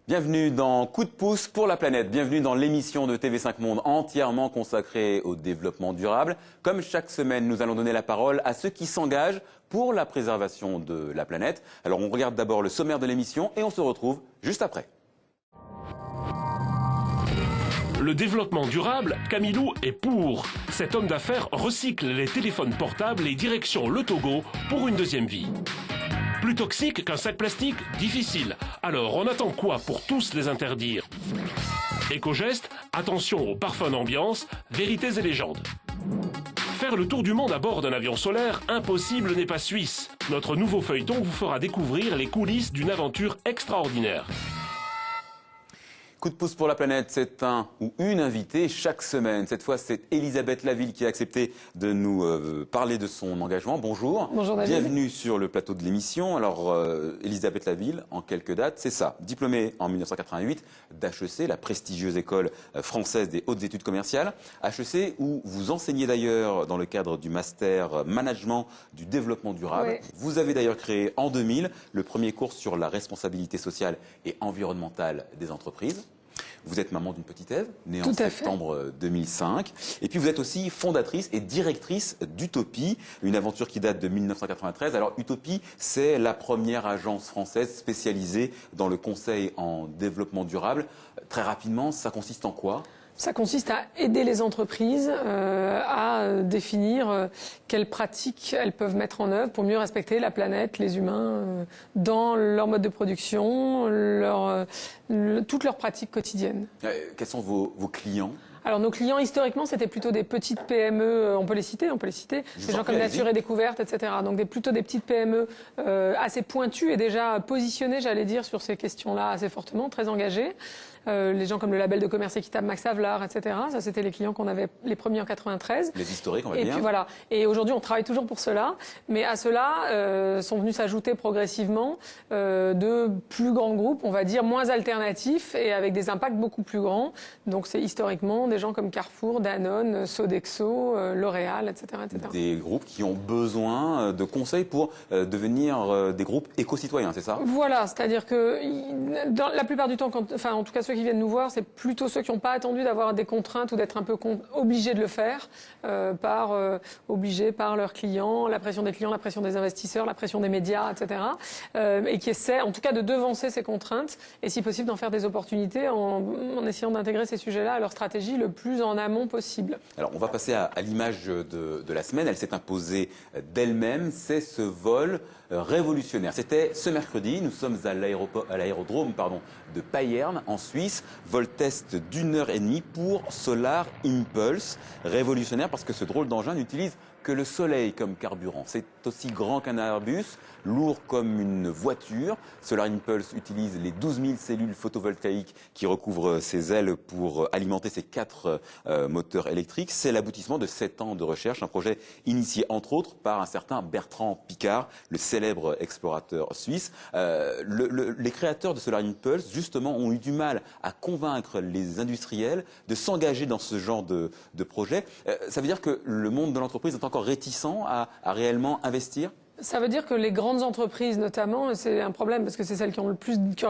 Bienvenue dans Coup de pouce pour la planète, bienvenue dans l'émission de TV5 Monde entièrement consacrée au développement durable. Comme chaque semaine, nous allons donner la parole à ceux qui s'engagent pour la préservation de la planète. Alors on regarde d'abord le sommaire de l'émission et on se retrouve juste après. Le développement durable, Camilou est pour. Cet homme d'affaires recycle les téléphones portables et direction le Togo pour une deuxième vie. Plus toxique qu'un sac plastique, difficile. Alors on attend quoi pour tous les interdire? Éco-geste, attention aux parfums d'ambiance, vérités et légendes. Faire le tour du monde à bord d'un avion solaire, impossible n'est pas suisse. Notre nouveau feuilleton vous fera découvrir les coulisses d'une aventure extraordinaire. Coup de pouce pour la planète, c'est un ou une invitée chaque semaine. Cette fois, c'est Elisabeth Laville qui a accepté de nous parler de son engagement. Bonjour. Bonjour David. Bienvenue sur le plateau de l'émission. Alors, Elisabeth Laville, en quelques dates, c'est ça. Diplômée en 1988 d'HEC, la prestigieuse école française des hautes études commerciales. HEC où vous enseignez d'ailleurs dans le cadre du master management du développement durable. Oui. Vous avez d'ailleurs créé en 2000 le premier cours sur la responsabilité sociale et environnementale des entreprises. Vous êtes maman d'une petite Ève, née en septembre 2005. Et puis vous êtes aussi fondatrice et directrice d'Utopie, une aventure qui date de 1993. Alors Utopie, c'est la première agence française spécialisée dans le conseil en développement durable. Très rapidement, ça consiste en quoi ? Ça consiste à aider les entreprises à définir quelles pratiques elles peuvent mettre en œuvre pour mieux respecter la planète, les humains, dans leur mode de production, toutes leurs pratiques quotidiennes. Quels sont vos clients ? Alors nos clients, historiquement, c'était plutôt des petites PME, on peut les citer, des gens comme Nature et Découverte, etc. Donc plutôt des petites PME assez pointues et déjà positionnées, j'allais dire, sur ces questions-là assez fortement, très engagées. Les gens comme le label de commerce équitable Max Havelaar, etc. Ça, c'était les clients qu'on avait les premiers en 93. Les historiques, on va dire. Et puis voilà. Et aujourd'hui, on travaille toujours pour cela. Mais à cela, sont venus s'ajouter progressivement de plus grands groupes, on va dire, moins alternatifs et avec des impacts beaucoup plus grands. Donc c'est historiquement des gens comme Carrefour, Danone, Sodexo, L'Oréal, etc., etc. Des groupes qui ont besoin de conseils pour devenir des groupes éco-citoyens, c'est ça ? Voilà, c'est-à-dire que dans la plupart du temps, en tout cas ceux qui viennent nous voir, c'est plutôt ceux qui n'ont pas attendu d'avoir des contraintes ou d'être un peu obligés de le faire, obligés par leurs clients, la pression des clients, la pression des investisseurs, la pression des médias, etc. Et qui essaient en tout cas de devancer ces contraintes et si possible d'en faire des opportunités en essayant d'intégrer ces sujets-là à leur stratégie le plus en amont possible. Alors on va passer à l'image de la semaine, elle s'est imposée d'elle-même, c'est ce vol révolutionnaire. C'était ce mercredi, nous sommes à l'aérodrome de Payerne en Suisse, vol test d'1h30 pour Solar Impulse, révolutionnaire parce que ce drôle d'engin n'utilise que le soleil comme carburant. C'est aussi grand qu'un Airbus, lourd comme une voiture. Solar Impulse utilise les 12 000 cellules photovoltaïques qui recouvrent ses ailes pour alimenter ses 4 moteurs électriques. C'est l'aboutissement de 7 ans de recherche, un projet initié entre autres par un certain Bertrand Piccard, le célèbre explorateur suisse. Les créateurs de Solar Impulse, justement, ont eu du mal à convaincre les industriels de s'engager dans ce genre de projet. Ça veut dire que le monde de l'entreprise est encore réticent à réellement investir ? Ça veut dire que les grandes entreprises, notamment, c'est un problème parce que c'est celles qui auraient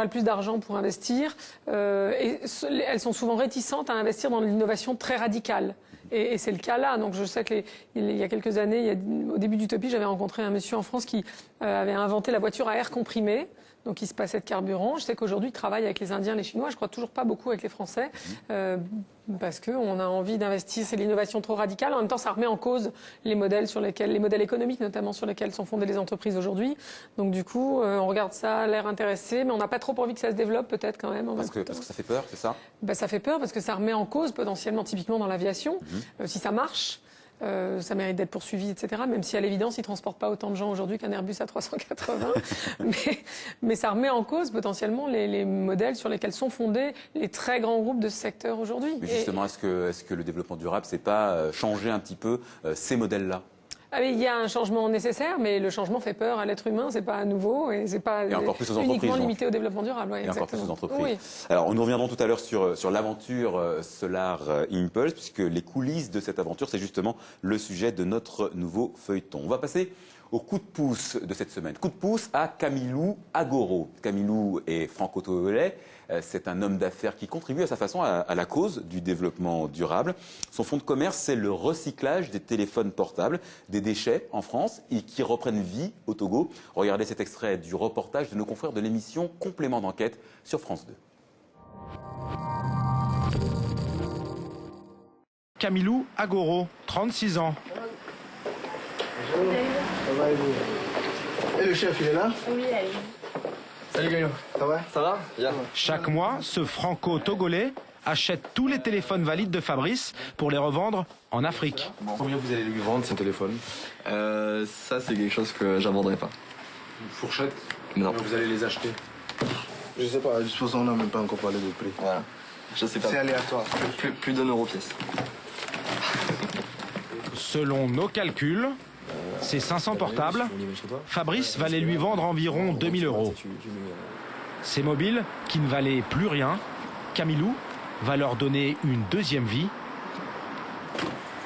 le plus d'argent pour investir, et elles sont souvent réticentes à investir dans l'innovation très radicale. Et c'est le cas là. Donc je sais qu'il y a quelques années, au début d'Utopie, j'avais rencontré un monsieur en France qui avait inventé la voiture à air comprimé. Donc il se passait de carburant. Je sais qu'aujourd'hui, il travaille avec les Indiens, les Chinois. Je crois toujours pas beaucoup avec les Français. Parce qu'on a envie d'investir, c'est l'innovation trop radicale. En même temps, ça remet en cause les modèles économiques notamment sur lesquels sont fondées les entreprises aujourd'hui. Donc du coup, on regarde ça, a l'air intéressé, mais on n'a pas trop envie que ça se développe peut-être quand même. Parce que ça fait peur, c'est ça ? Ça fait peur parce que ça remet en cause potentiellement, typiquement dans l'aviation, si ça marche. ça mérite d'être poursuivi, etc. Même si à l'évidence, ils ne transportent pas autant de gens aujourd'hui qu'un Airbus A380. mais ça remet en cause potentiellement les modèles sur lesquels sont fondés les très grands groupes de ce secteur aujourd'hui. Mais justement, est-ce que le développement durable, c'est pas changer un petit peu ces modèles-là? Il y a un changement nécessaire, mais le changement fait peur à l'être humain, c'est pas nouveau et c'est pas encore plus aux uniquement limité au développement durable. Ouais, et encore plus aux entreprises. Oui. Alors, nous reviendrons tout à l'heure sur l'aventure Solar Impulse, puisque les coulisses de cette aventure, c'est justement le sujet de notre nouveau feuilleton. On va passer au coup de pouce de cette semaine. Coup de pouce à Camilou Agoro. Camilou est franco-togolais. C'est un homme d'affaires qui contribue à sa façon à la cause du développement durable. Son fonds de commerce, c'est le recyclage des téléphones portables, des déchets en France et qui reprennent vie au Togo. Regardez cet extrait du reportage de nos confrères de l'émission Complément d'enquête sur France 2. Camilou Agoro, 36 ans. Et le chef, il est là? Oui, allez. Salut Gaillot, ça va? Ça va? Bien. Chaque mois, ce franco-togolais achète tous les téléphones valides de Fabrice pour les revendre en Afrique. Combien vous allez lui vendre ce téléphone? Ça, c'est quelque chose que j'inventerai pas. Une fourchette? Non. Combien vous allez les acheter? Je sais pas, je suppose qu'on n'a même pas encore parlé de prix. Voilà. Je sais pas. C'est aléatoire. Plus d'1 euro pièce. Selon nos calculs, ces 500 portables, Fabrice va les lui vendre environ 2000 €. Ces mobiles, qui ne valaient plus rien, Camilou va leur donner une deuxième vie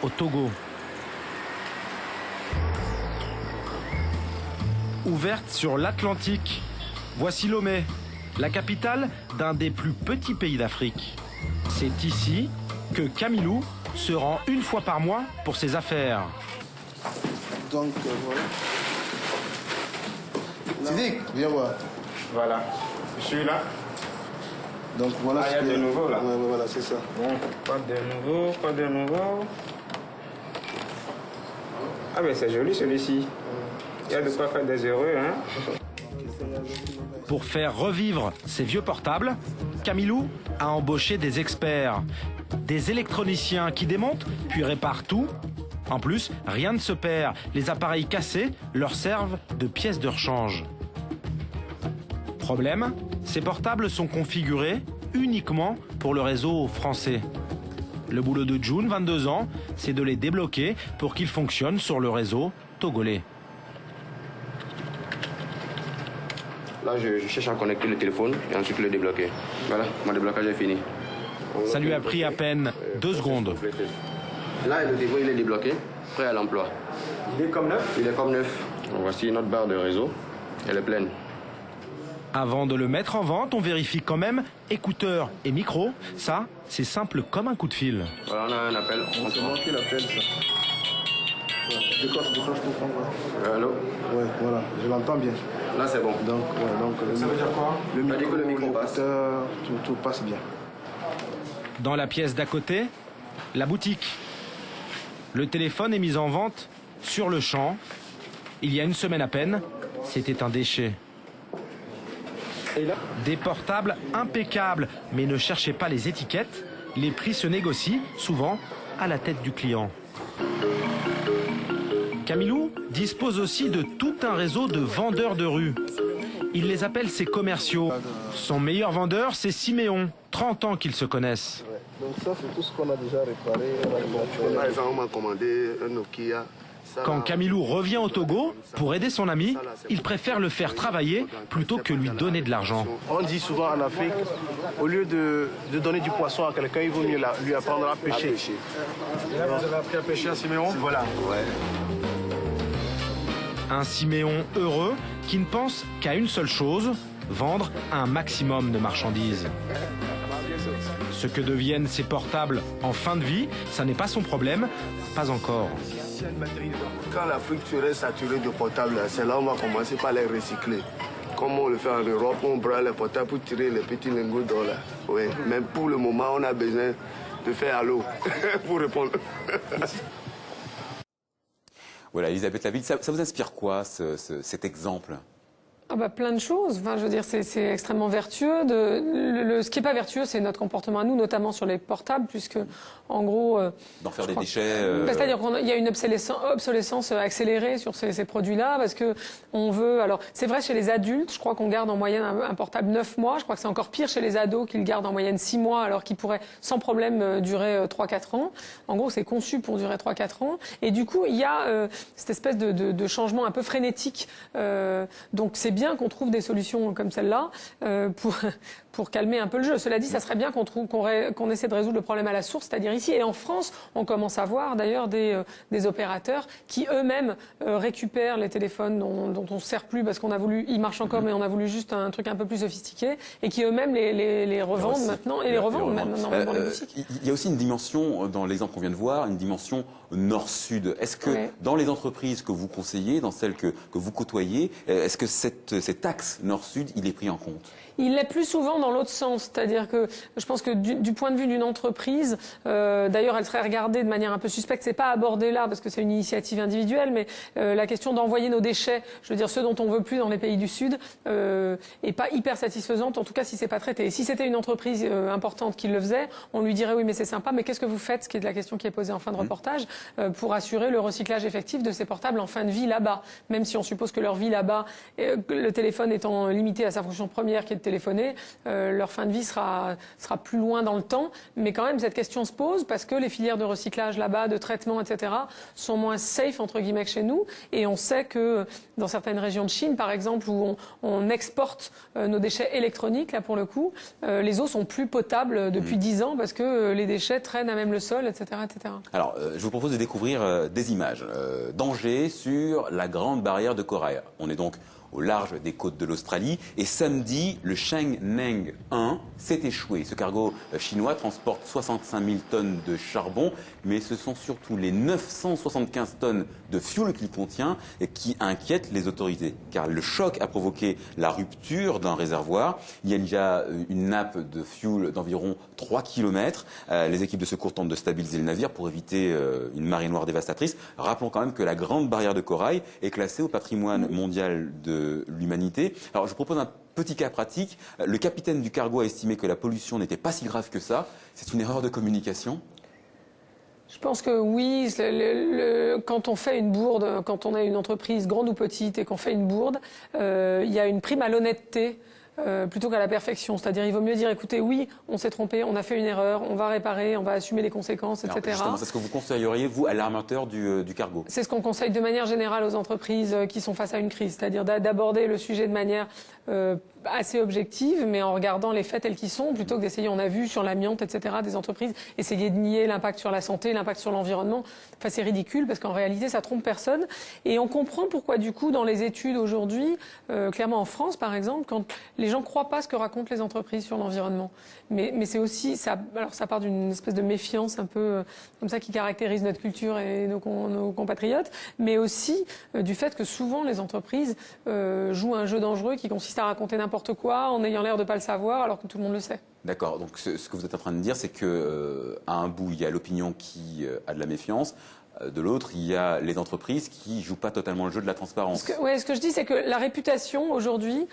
au Togo. Ouverte sur l'Atlantique, voici Lomé, la capitale d'un des plus petits pays d'Afrique. C'est ici que Camilou se rend une fois par mois pour ses affaires. Donc voilà. Sidik, viens voir. Voilà, je suis là. Donc voilà. Ah, il y a de nouveau là. Ouais, voilà, c'est ça. Bon, pas de nouveau, pas de nouveau. Ah ben c'est joli celui-ci. Il y a de quoi faire des heureux, hein. Pour faire revivre ces vieux portables, Camilou a embauché des experts, des électroniciens qui démontent puis réparent tout. En plus, rien ne se perd. Les appareils cassés leur servent de pièces de rechange. Problème, ces portables sont configurés uniquement pour le réseau français. Le boulot de June, 22 ans, c'est de les débloquer pour qu'ils fonctionnent sur le réseau togolais. Là, je cherche à connecter le téléphone et ensuite le débloquer. Voilà, mon déblocage est fini. Ça lui a pris à peine 2 secondes. Là, le téléphone il est débloqué, prêt à l'emploi. Il est comme neuf. Il est comme neuf. Voici notre barre de réseau. Elle est pleine. Avant de le mettre en vente, on vérifie quand même écouteurs et micros. Ça, c'est simple comme un coup de fil. Voilà, on a un appel. C'est moi qui l'appelle ça. Décroche, je comprends. Allô? Ouais, voilà, je l'entends bien. Là, c'est bon. Donc, Ça veut dire quoi? le Ça dit que le micro passe. l'écouteur, tout passe bien. Dans la pièce d'à côté, la boutique. Le téléphone est mis en vente sur le champ. Il y a une semaine à peine, c'était un déchet. Des portables impeccables, mais ne cherchez pas les étiquettes. Les prix se négocient, souvent, à la tête du client. Camilou dispose aussi de tout un réseau de vendeurs de rue. Il les appelle ses commerciaux. Son meilleur vendeur, c'est Siméon, 30 ans qu'ils se connaissent. Donc ça, c'est tout ce qu'on a déjà réparé. Par exemple, on m'a commandé un Nokia. Quand Camilou revient au Togo, pour aider son ami, il préfère le faire travailler plutôt que lui donner de l'argent. On dit souvent en Afrique, au lieu de donner du poisson à quelqu'un, il vaut mieux lui apprendre à pêcher. Et là, vous avez appris à pêcher à Siméon? Voilà. Un Siméon heureux qui ne pense qu'à une seule chose, vendre un maximum de marchandises. Ce que deviennent ces portables en fin de vie, ça n'est pas son problème, pas encore. Quand l'Afrique serait saturée de portables, c'est là où on va commencer par les recycler. Comme on le fait en Europe, on prend les portables pour tirer les petits lingots d'or là. Oui. Mais pour le moment, on a besoin de faire allô pour répondre. Voilà, Elisabeth Laville, ça vous inspire quoi cet exemple? Plein de choses. Enfin, je veux dire, c'est extrêmement vertueux. Ce qui n'est pas vertueux, c'est notre comportement à nous, notamment sur les portables, puisque, en gros... D'en faire des déchets... C'est-à-dire qu'il y a une obsolescence accélérée sur ces produits-là, parce que on veut... Alors, c'est vrai chez les adultes, je crois qu'on garde en moyenne un portable 9 mois. Je crois que c'est encore pire chez les ados, qu'ils gardent en moyenne 6 mois, alors qu'ils pourraient sans problème durer 3-4 ans. En gros, c'est conçu pour durer 3-4 ans. Et du coup, il y a cette espèce de changement un peu frénétique. Donc, c'est bien qu'on trouve des solutions comme celle-là pour calmer un peu le jeu. Cela dit, ça serait bien qu'on essaie de résoudre le problème à la source, c'est-à-dire ici. Et en France, on commence à voir d'ailleurs des opérateurs qui eux-mêmes récupèrent les téléphones dont on ne se sert plus parce qu'on a voulu, ils marchent encore, mais on a voulu juste un truc un peu plus sophistiqué, et qui eux-mêmes les revendent maintenant, et les revendent maintenant dans les boutiques. Il y a aussi une dimension, dans l'exemple qu'on vient de voir, une dimension nord-sud. Est-ce que dans les entreprises que vous conseillez, dans celles que vous côtoyez, est-ce que cet axe nord-sud, il est pris en compte ? Il l'est plus souvent dans l'autre sens, c'est-à-dire que je pense que du point de vue d'une entreprise, d'ailleurs elle serait regardée de manière un peu suspecte, c'est pas abordé là parce que c'est une initiative individuelle, mais la question d'envoyer nos déchets, je veux dire ceux dont on veut plus dans les pays du Sud, est pas hyper satisfaisante, en tout cas si c'est pas traité. Et si c'était une entreprise importante qui le faisait, on lui dirait oui mais c'est sympa, mais qu'est-ce que vous faites, ce qui est la question qui est posée en fin de reportage, pour assurer le recyclage effectif de ces portables en fin de vie là-bas, même si on suppose que leur vie là-bas, le téléphone étant limité à sa fonction première qui est de téléphoner, leur fin de vie sera plus loin dans le temps. Mais quand même, cette question se pose parce que les filières de recyclage là-bas, de traitement, etc., sont moins safe, entre guillemets, que chez nous. Et on sait que dans certaines régions de Chine, par exemple, où on exporte nos déchets électroniques, là pour le coup, les eaux sont plus potables depuis 10 ans parce que les déchets traînent à même le sol, etc. etc. Alors, je vous propose de découvrir des images. Danger sur la grande barrière de corail. On est donc au large des côtes de l'Australie. Et samedi, le Chengmeng 1 s'est échoué. Ce cargo chinois transporte 65 000 tonnes de charbon, mais ce sont surtout les 975 tonnes de fuel qu'il contient qui inquiètent les autorités. Car le choc a provoqué la rupture d'un réservoir. Il y a déjà une nappe de fuel d'environ 3 km. Les équipes de secours tentent de stabiliser le navire pour éviter une marée noire dévastatrice. Rappelons quand même que la Grande Barrière de Corail est classée au patrimoine mondial de l'humanité. Alors je vous propose un petit cas pratique. Le capitaine du cargo a estimé que la pollution n'était pas si grave que ça. C'est une erreur de communication ? Je pense que oui, quand on fait une bourde, quand on est une entreprise grande ou petite et qu'on fait une bourde, il y a une prime à l'honnêteté plutôt qu'à la perfection. C'est-à-dire, il vaut mieux dire, écoutez, oui, on s'est trompé, on a fait une erreur, on va réparer, on va assumer les conséquences, etc. Alors, justement, c'est ce que vous conseilleriez, vous, à l'armateur du cargo ? C'est ce qu'on conseille de manière générale aux entreprises qui sont face à une crise. C'est-à-dire d'aborder le sujet de manière assez objective, mais en regardant les faits tels qu'ils sont, plutôt que d'essayer, on a vu sur l'amiante, etc., des entreprises, essayer de nier l'impact sur la santé, l'impact sur l'environnement. Enfin, c'est ridicule parce qu'en réalité, ça trompe personne. Et on comprend pourquoi, du coup, dans les études aujourd'hui, clairement en France, par exemple, quand les gens ne croient pas ce que racontent les entreprises sur l'environnement. Mais c'est aussi, ça part d'une espèce de méfiance un peu comme ça qui caractérise notre culture et nos compatriotes, mais aussi du fait que souvent les entreprises jouent un jeu dangereux qui consiste à raconter n'importe quoi en ayant l'air de ne pas le savoir alors que tout le monde le sait. D'accord, donc ce que vous êtes en train de dire, c'est qu'à un bout, il y a l'opinion qui a de la méfiance. De l'autre, il y a les entreprises qui ne jouent pas totalement le jeu de la transparence. Ce que je dis, c'est que la réputation, aujourd'hui,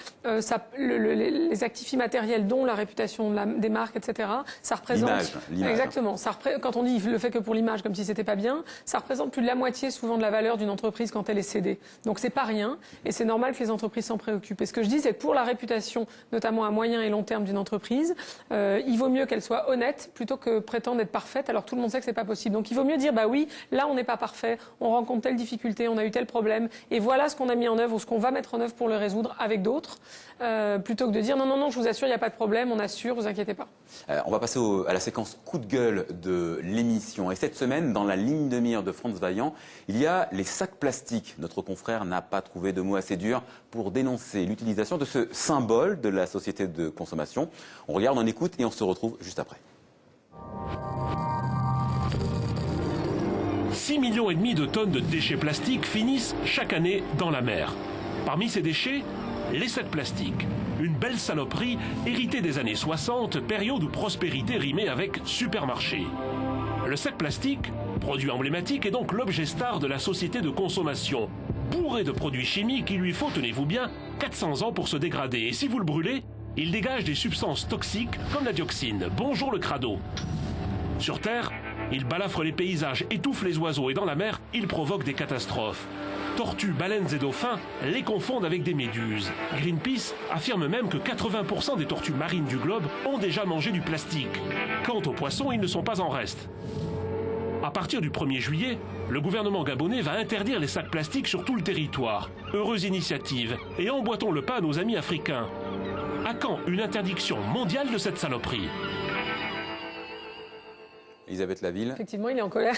les actifs immatériels, dont la réputation des marques, etc., ça représente... L'image. Exactement. Quand on dit le fait que pour l'image, comme si c'était pas bien, ça représente plus de la moitié, souvent, de la valeur d'une entreprise quand elle est cédée. Donc, c'est pas rien, et c'est normal que les entreprises s'en préoccupent. Et ce que je dis, c'est que pour la réputation, notamment à moyen et long terme d'une entreprise, il vaut mieux qu'elle soit honnête, plutôt que prétendre être parfaite, alors tout le monde sait que c'est pas possible. Donc, il vaut mieux dire, bah oui, là, on n'est pas parfait, on rencontre telle difficulté, on a eu tel problème, et voilà ce qu'on a mis en œuvre ou ce qu'on va mettre en œuvre pour le résoudre avec d'autres, plutôt que de dire non, je vous assure, il n'y a pas de problème, on assure, vous inquiétez pas. On va passer à la séquence coup de gueule de l'émission. Et cette semaine, dans la ligne de mire de Franz Vaillant, il y a les sacs plastiques. Notre confrère n'a pas trouvé de mots assez durs pour dénoncer l'utilisation de ce symbole de la société de consommation. On regarde, on écoute et on se retrouve juste après. 6,5 millions de tonnes de déchets plastiques finissent chaque année dans la mer. Parmi ces déchets, les sacs plastiques. Une belle saloperie héritée des années 60, période où prospérité rimait avec supermarché. Le sac plastique, produit emblématique, est donc l'objet star de la société de consommation. bourré de produits chimiques, il lui faut, tenez-vous bien, 400 ans pour se dégrader. Et si vous le brûlez, il dégage des substances toxiques comme la dioxine. Bonjour le crado. Sur Terre, il balafre les paysages, étouffe les oiseaux et dans la mer, il provoque des catastrophes. Tortues, baleines et dauphins les confondent avec des méduses. Greenpeace affirme même que 80% des tortues marines du globe ont déjà mangé du plastique. Quant aux poissons, ils ne sont pas en reste. À partir du 1er juillet, le gouvernement gabonais va interdire les sacs plastiques sur tout le territoire. Heureuse initiative. Et emboîtons le pas à nos amis africains. À quand une interdiction mondiale de cette saloperie ? Elisabeth Laville. Effectivement, il est en colère.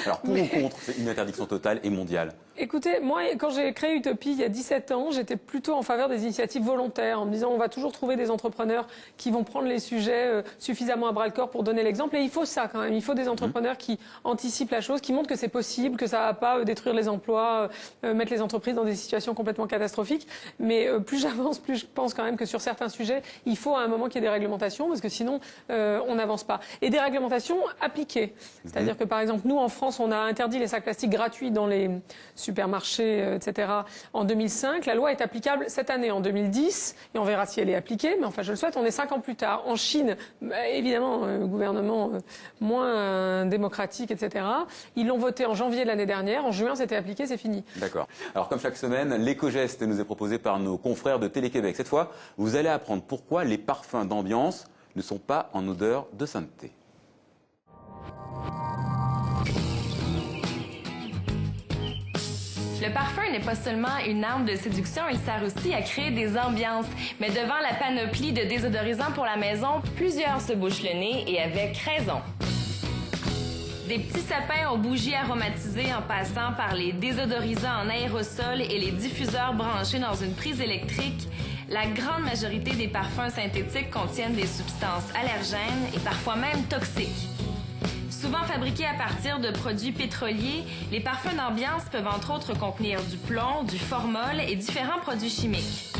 Alors, pour ou contre, c'est une interdiction totale et mondiale? Écoutez, moi, quand j'ai créé Utopie il y a 17 ans, j'étais plutôt en faveur des initiatives volontaires, en me disant on va toujours trouver des entrepreneurs qui vont prendre les sujets suffisamment à bras-le-corps pour donner l'exemple. Et il faut ça quand même. Il faut des entrepreneurs qui anticipent la chose, qui montrent que c'est possible, que ça ne va pas détruire les emplois, mettre les entreprises dans des situations complètement catastrophiques. Mais plus j'avance, plus je pense quand même que sur certains sujets, il faut à un moment qu'il y ait des réglementations, parce que sinon, on n'avance pas. Et des réglementations appliquées. C'est-à-dire que, par exemple, nous, en France, on a interdit les sacs plastiques gratuits dans les supermarchés, etc. en 2005. La loi est applicable cette année, en 2010, et on verra si elle est appliquée, mais enfin, je le souhaite, on est 5 ans plus tard. En Chine, évidemment, gouvernement moins démocratique, etc. Ils l'ont voté en janvier de l'année dernière. En juin, c'était appliqué, c'est fini. D'accord. Alors, comme chaque semaine, l'éco-geste nous est proposé par nos confrères de Télé-Québec. Cette fois, vous allez apprendre pourquoi les parfums d'ambiance ne sont pas en odeur de sainteté. Le parfum n'est pas seulement une arme de séduction, il sert aussi à créer des ambiances. Mais devant la panoplie de désodorisants pour la maison, plusieurs se bouchent le nez et avec raison. Des petits sapins aux bougies aromatisées en passant par les désodorisants en aérosol et les diffuseurs branchés dans une prise électrique, la grande majorité des parfums synthétiques contiennent des substances allergènes et parfois même toxiques. Souvent fabriqués à partir de produits pétroliers, les parfums d'ambiance peuvent entre autres contenir du plomb, du formol et différents produits chimiques.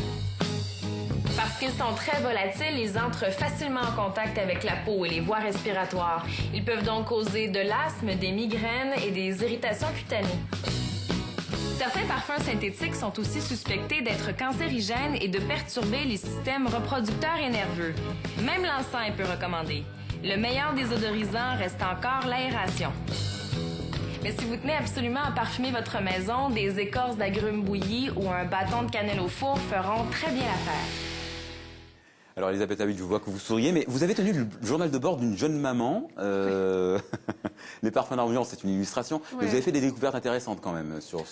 Parce qu'ils sont très volatiles, ils entrent facilement en contact avec la peau et les voies respiratoires. Ils peuvent donc causer de l'asthme, des migraines et des irritations cutanées. Certains parfums synthétiques sont aussi suspectés d'être cancérigènes et de perturber les systèmes reproducteurs et nerveux. Même l'encens est peu recommandé. Le meilleur désodorisant reste encore l'aération. Mais si vous tenez absolument à parfumer votre maison, des écorces d'agrumes bouillies ou un bâton de cannelle au four feront très bien l'affaire. Alors, Elisabeth Laville, je vois que vous souriez, mais vous avez tenu le journal de bord d'une jeune maman. Les parfums d'ambiance, c'est une illustration. Ouais. Mais vous avez fait des découvertes intéressantes quand même sur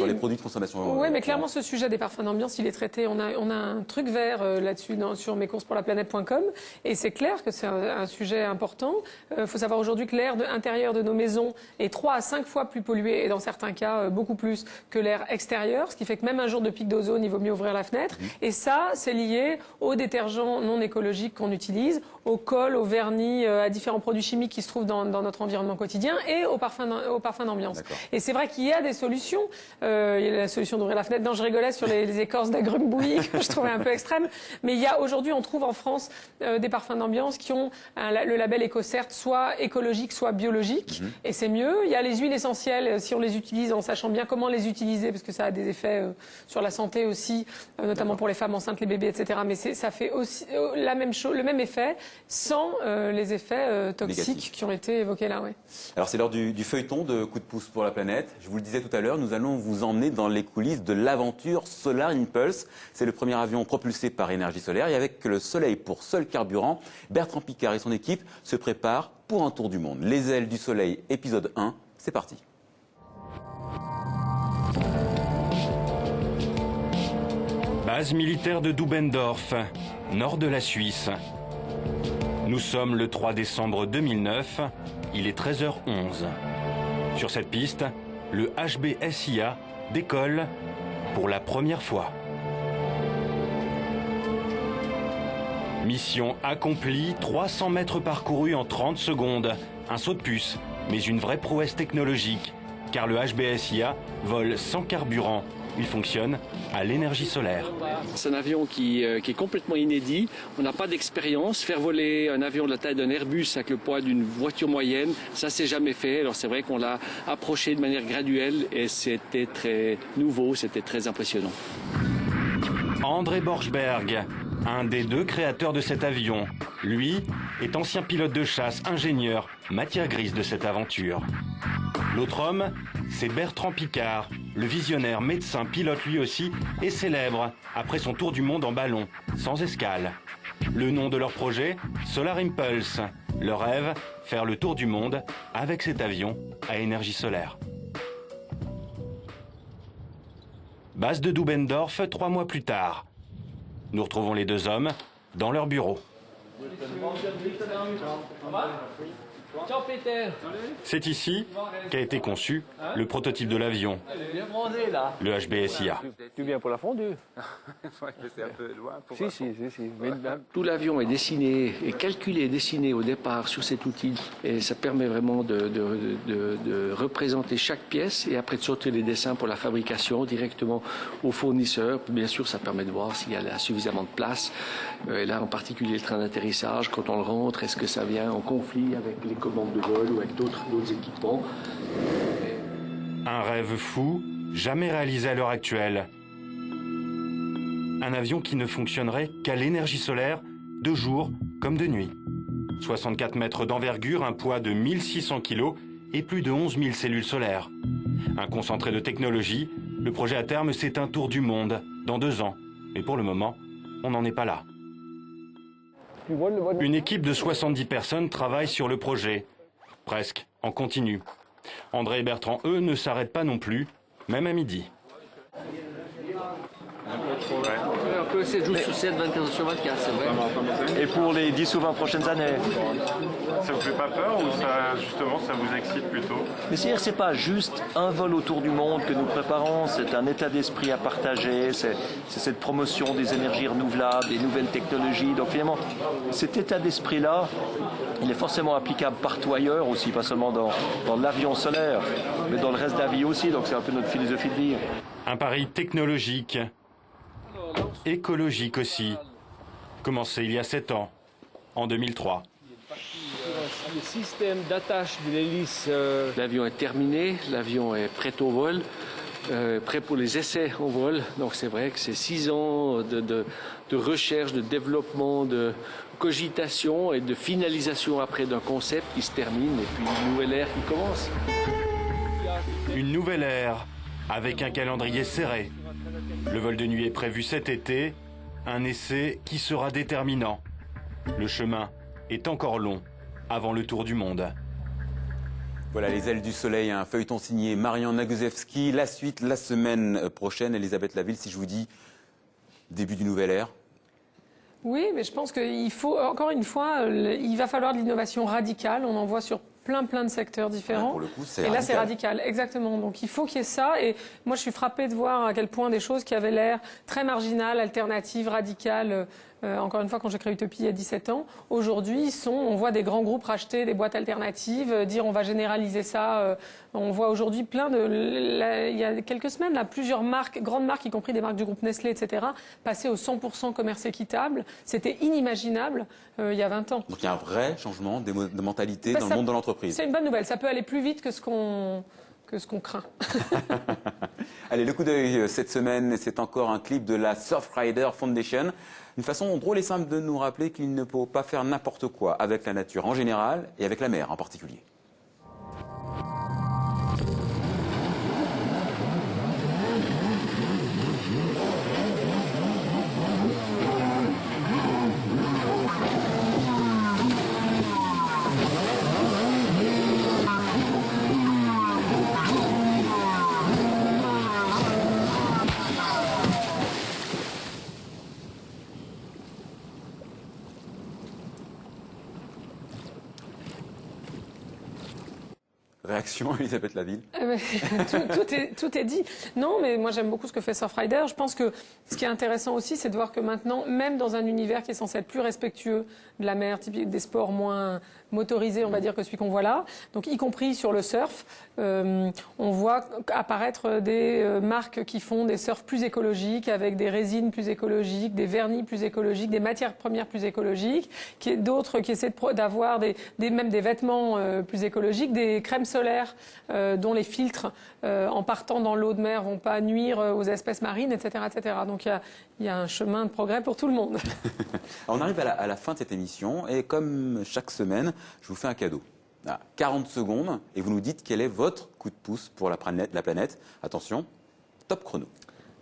les produits de consommation. Oui, mais clairement, ce sujet des parfums d'ambiance, il est traité. On a un truc vert là-dessus sur mescoursepourlaplanète.com. Et c'est clair que c'est un sujet important. Il faut savoir aujourd'hui que l'air intérieur de nos maisons est 3 à 5 fois plus pollué, et dans certains cas, beaucoup plus que l'air extérieur. Ce qui fait que même un jour de pic d'ozone, il vaut mieux ouvrir la fenêtre. Et ça, c'est lié aux détergents non écologiques qu'on utilise, au colle, au vernis, à différents produits chimiques qui se trouvent dans notre environnement quotidien et aux parfums d'ambiance. Et c'est vrai qu'il y a des solutions. Il y a la solution d'ouvrir la fenêtre. Non, je rigolais sur les écorces d'agrumes bouillis, que je trouvais un peu extrême. Mais il y a aujourd'hui, on trouve en France des parfums d'ambiance qui ont le label EcoCert, soit écologique, soit biologique. Et c'est mieux. Il y a les huiles essentielles, si on les utilise en sachant bien comment les utiliser, parce que ça a des effets sur la santé aussi, notamment pour les femmes enceintes, les bébés, etc. Mais ça fait aussi la même chose, le même effet, sans les effets toxiques négatifs qui ont été évoqués là. Ouais. Alors c'est l'heure du feuilleton de Coup de pouce pour la planète. Je vous le disais tout à l'heure, nous allons vous emmener dans les coulisses de l'aventure Solar Impulse. C'est le premier avion propulsé par énergie solaire et avec le soleil pour seul carburant. Bertrand Piccard et son équipe se préparent pour un tour du monde. Les ailes du soleil, épisode 1, c'est parti. Base militaire de Dubendorf, nord de la Suisse. Nous sommes le 3 décembre 2009, il est 13h11. Sur cette piste, le HBSIA décolle pour la première fois. Mission accomplie, 300 mètres parcourus en 30 secondes. Un saut de puce, mais une vraie prouesse technologique, car le HBSIA vole sans carburant Il fonctionne à l'énergie solaire. C'est un avion qui est complètement inédit. On n'a pas d'expérience. Faire voler un avion de la taille d'un Airbus avec le poids d'une voiture moyenne, ça s'est jamais fait. Alors c'est vrai qu'on l'a approché de manière graduelle et c'était très nouveau, c'était très impressionnant. André Borschberg, un des 2 créateurs de cet avion. Lui est ancien pilote de chasse, ingénieur, matière grise de cette aventure. L'autre homme, c'est Bertrand Piccard, le visionnaire médecin pilote lui aussi et célèbre après son tour du monde en ballon, sans escale. Le nom de leur projet, Solar Impulse. Leur rêve, faire le tour du monde avec cet avion à énergie solaire. Base de Dubendorf, 3 mois plus tard. Nous retrouvons les 2 hommes dans leur bureau. Ciao Peter. C'est ici qu'a été conçu le prototype de l'avion, le HBSIA. Tu viens pour la fondue? C'est un peu loin pour... Si. Tout l'avion est dessiné, est calculé, dessiné au départ sur cet outil. Et ça permet vraiment de représenter chaque pièce et après de sortir les dessins pour la fabrication directement au fournisseur. Bien sûr, ça permet de voir s'il y a suffisamment de place. Et là, en particulier le train d'atterrissage, quand on le rentre, est-ce que ça vient en conflit avec les commandes de vol ou avec d'autres équipements? Un rêve fou, jamais réalisé à l'heure actuelle. Un avion qui ne fonctionnerait qu'à l'énergie solaire, de jour comme de nuit. 64 mètres d'envergure, un poids de 1600 kg et plus de 11 000 cellules solaires. Un concentré de technologie, le projet à terme c'est un tour du monde dans 2 ans. Mais pour le moment, on n'en est pas là. Une équipe de 70 personnes travaille sur le projet, presque en continu. André et Bertrand, eux, ne s'arrêtent pas non plus, même à midi. Un peu 7 jours sur 7, 24 sur 24, c'est vrai. Et pour les 10 ou 20 prochaines années? Ça vous fait pas peur ou ça, justement, ça vous excite plutôt? Mais c'est-à-dire, c'est pas juste un vol autour du monde que nous préparons, c'est un état d'esprit à partager, c'est cette promotion des énergies renouvelables, des nouvelles technologies. Donc finalement, cet état d'esprit-là, il est forcément applicable partout ailleurs aussi, pas seulement dans l'avion solaire, mais dans le reste de la vie aussi. Donc c'est un peu notre philosophie de vie. Un pari technologique, écologique aussi, commencé il y a 7 ans, en 2003. Le système d'attache de l'hélice. L'avion est terminé, l'avion est prêt au vol, prêt pour les essais au vol. Donc c'est vrai que c'est 6 ans de recherche, de développement, de cogitation et de finalisation après d'un concept qui se termine et puis une nouvelle ère qui commence. Une nouvelle ère, avec un calendrier serré. Le vol de nuit est prévu cet été, un essai qui sera déterminant. Le chemin est encore long avant le tour du monde. Voilà, Les Ailes du Soleil, un feuilleton signé Marian Naguzewski. La suite, la semaine prochaine, Elisabeth Laville, si je vous dis début d'une nouvelle ère. Oui, mais je pense qu'il faut, encore une fois, il va falloir de l'innovation radicale. On en voit sur plein de secteurs différents. Pour le coup, c'est et là, radical. c'est radical, exactement. Donc, il faut qu'il y ait ça. Et moi, je suis frappée de voir à quel point des choses qui avaient l'air très marginales, alternatives, radicales, encore une fois, quand j'ai créé Utopie il y a 17 ans, aujourd'hui, on voit des grands groupes racheter des boîtes alternatives, dire on va généraliser ça. On voit aujourd'hui il y a quelques semaines, là, plusieurs marques, grandes marques, y compris des marques du groupe Nestlé, etc., passer au 100% commerce équitable. C'était inimaginable il y a 20 ans. Donc il y a un vrai changement de mentalité dans le monde de l'entreprise. C'est une bonne nouvelle. Ça peut aller plus vite que ce qu'on craint. Allez, le coup d'œil cette semaine, c'est encore un clip de la Surfrider Foundation. Une façon drôle et simple de nous rappeler qu'il ne faut pas faire n'importe quoi avec la nature en général et avec la mer en particulier. Réaction, Elisabeth Laville. Tout est dit. Non, mais moi j'aime beaucoup ce que fait Surfrider. Je pense que ce qui est intéressant aussi, c'est de voir que maintenant, même dans un univers qui est censé être plus respectueux de la mer, typique des sports moins motorisés, on va dire, que celui qu'on voit là, donc y compris sur le surf, on voit apparaître des marques qui font des surfs plus écologiques, avec des résines plus écologiques, des vernis plus écologiques, des matières premières plus écologiques, d'autres qui essaient d'avoir même des vêtements plus écologiques, des crèmes solaires dont les filtres, en partant dans l'eau de mer, vont pas nuire aux espèces marines, etc., etc. Donc il y a un chemin de progrès pour tout le monde. On arrive à la fin de cette émission et comme chaque semaine, je vous fais un cadeau. 40 secondes et vous nous dites quel est votre coup de pouce pour la planète. Attention, top chrono.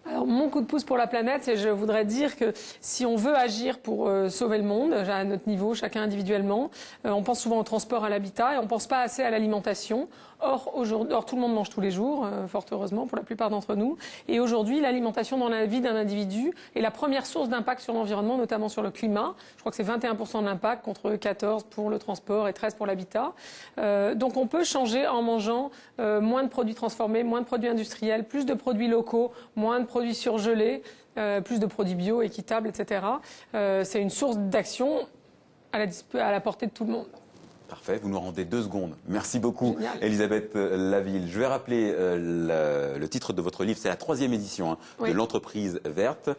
Alors, mon coup de pouce pour la planète, c'est je voudrais dire que si on veut agir pour sauver le monde, à notre niveau, chacun individuellement, on pense souvent au transport, à l'habitat et on ne pense pas assez à l'alimentation. Or, tout le monde mange tous les jours, fort heureusement pour la plupart d'entre nous. Et aujourd'hui, l'alimentation dans la vie d'un individu est la première source d'impact sur l'environnement, notamment sur le climat. Je crois que c'est 21% de l'impact contre 14% pour le transport et 13% pour l'habitat. Donc on peut changer en mangeant moins de produits transformés, moins de produits industriels, plus de produits locaux, moins de produits surgelés, plus de produits bio, équitables, etc. C'est une source d'action à la portée de tout le monde. Parfait, vous nous rendez 2 secondes. Merci beaucoup, Génial. Elisabeth Laville. Je vais rappeler le titre de votre livre, c'est la 3e édition de l'entreprise verte.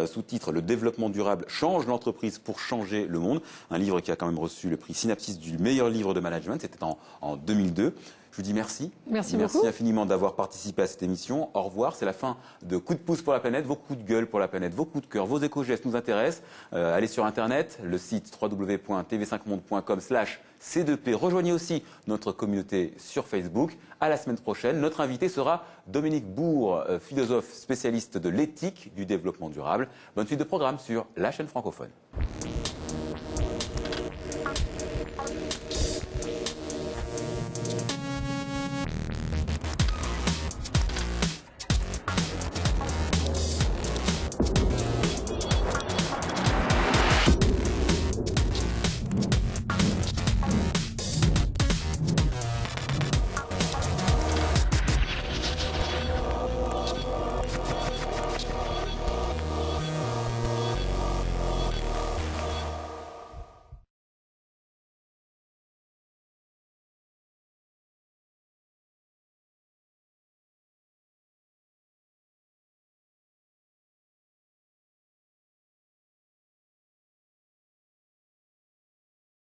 Sous-titre, le développement durable change l'entreprise pour changer le monde. Un livre qui a quand même reçu le prix Synapsis du meilleur livre de management, c'était en 2002. Je vous dis merci. Merci beaucoup. Merci infiniment d'avoir participé à cette émission. Au revoir. C'est la fin de Coup de pouce pour la planète. Vos coups de gueule pour la planète, vos coups de cœur, vos éco-gestes nous intéressent. Allez sur Internet, le site www.tv5monde.com/C2P. Rejoignez aussi notre communauté sur Facebook. À la semaine prochaine. Notre invité sera Dominique Bourg, philosophe spécialiste de l'éthique du développement durable. Bonne suite de programme sur la chaîne francophone.